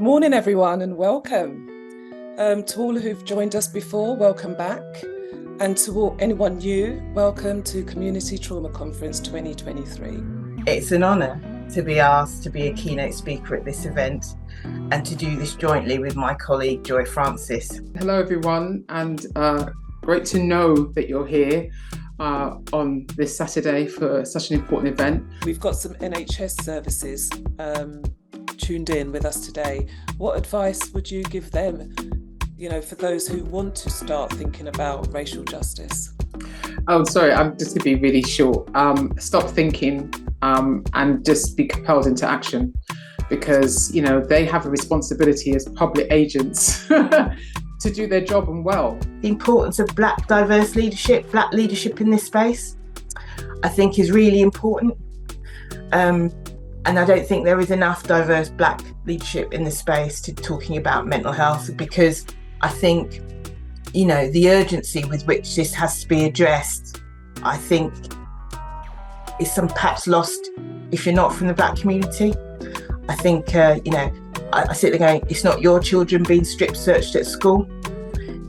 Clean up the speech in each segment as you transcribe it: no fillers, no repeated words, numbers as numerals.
morning, everyone, and welcome. To all who've joined us before, welcome back. And to anyone new, welcome to Community Trauma Conference 2023. It's an honour to be asked to be a keynote speaker at this event and to do this jointly with my colleague, Joy Francis. Hello, everyone, and great to know that you're here on this Saturday for such an important event. We've got some NHS services tuned in with us today. What advice would you give them, for those who want to start thinking about racial justice? Oh, sorry, I'm just going to be really short. Stop thinking and just be compelled into action, because, they have a responsibility as public agents to do their job and well. The importance of Black diverse leadership, Black leadership in this space, I think is really important. And I don't think there is enough diverse Black leadership in this space to talking about mental health, because I think, the urgency with which this has to be addressed, I think is perhaps lost if you're not from the Black community. I think, I sit there going, it's not your children being strip searched at school.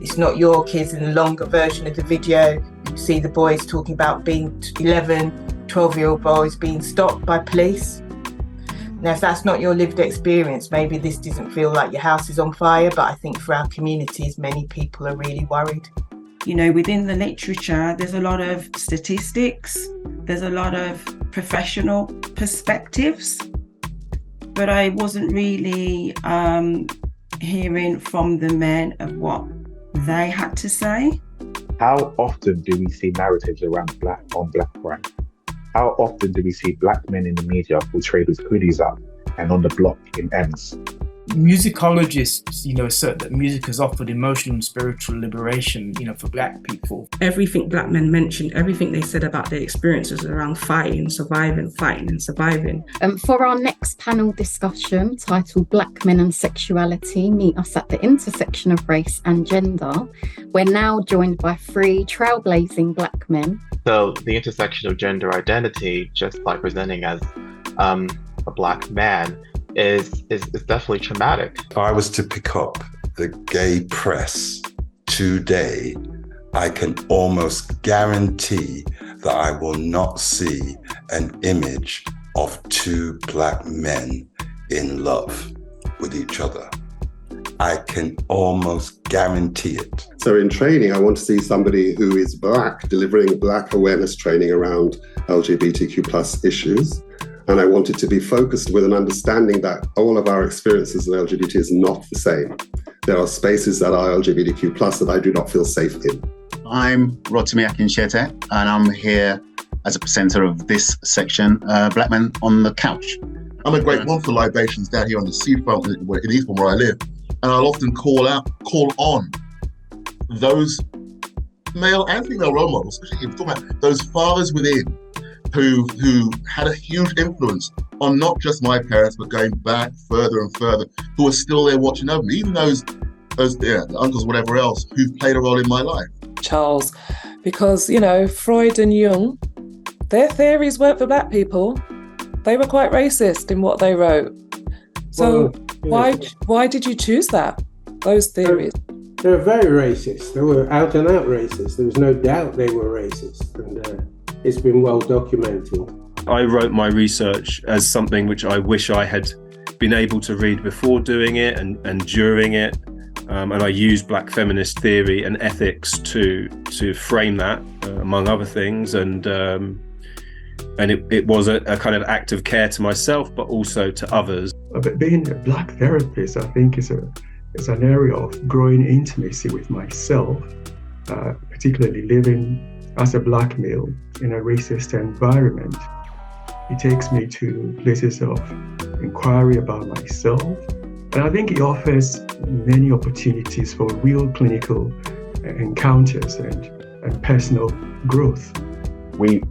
It's not your kids. In the longer version of the video, you see the boys talking about being 11, 12-year-old boys being stopped by police. Now, if that's not your lived experience, maybe this doesn't feel like your house is on fire, but I think for our communities, many people are really worried. Within the literature, there's a lot of statistics, there's a lot of professional perspectives, but I wasn't really hearing from the men of what they had to say. How often do we see narratives around Black on Black crime? How often do we see Black men in the media portrayed with hoodies up and on the block in ends? Musicologists, assert that music has offered emotional and spiritual liberation, for Black people. Everything Black men mentioned, everything they said about their experiences around fighting, surviving. For our next panel discussion, titled Black Men and Sexuality Meet Us at the Intersection of Race and Gender, we're now joined by three trailblazing Black men. So the intersection of gender identity, just by presenting as a Black man, is definitely traumatic. If I was to pick up the gay press today, I can almost guarantee that I will not see an image of two Black men in love with each other. I can almost guarantee it. So in training, I want to see somebody who is Black, delivering Black awareness training around LGBTQ plus issues. And I want it to be focused with an understanding that all of our experiences of LGBT is not the same. There are spaces that are LGBTQ plus that I do not feel safe in. I'm Rotimi Akinshete, and I'm here as a presenter of this section, Black Men on the Couch. I'm a great one for libations down here on the seafront in Eastbourne where I live. And I'll often call on those male and female role models, especially if we're talking about those fathers within who had a huge influence on not just my parents, but going back further and further, who are still there watching over me, even those the uncles, whatever else, who've played a role in my life. Charles, because, Freud and Jung, their theories weren't for Black people. They were quite racist in what they wrote. So why did you choose those theories? They were very racist. They were out and out racist. There was no doubt they were racist, and it's been well documented. I wrote my research as something which I wish I had been able to read before doing it and during it. And I used Black feminist theory and ethics to frame that, among other things. And it was a kind of act of care to myself, but also to others. But being a Black therapist, I think is an area of growing intimacy with myself, particularly living as a Black male in a racist environment. It takes me to places of inquiry about myself. And I think it offers many opportunities for real clinical encounters and personal growth. We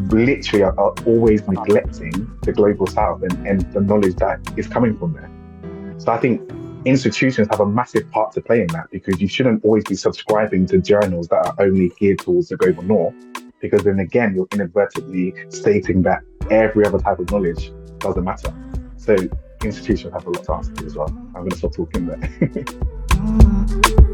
literally are always neglecting the global south and the knowledge that is coming from there. So I think institutions have a massive part to play in that, because you shouldn't always be subscribing to journals that are only geared towards the global north, because then again, you're inadvertently stating that every other type of knowledge doesn't matter. So institutions have a lot to answer to as well. I'm going to stop talking there.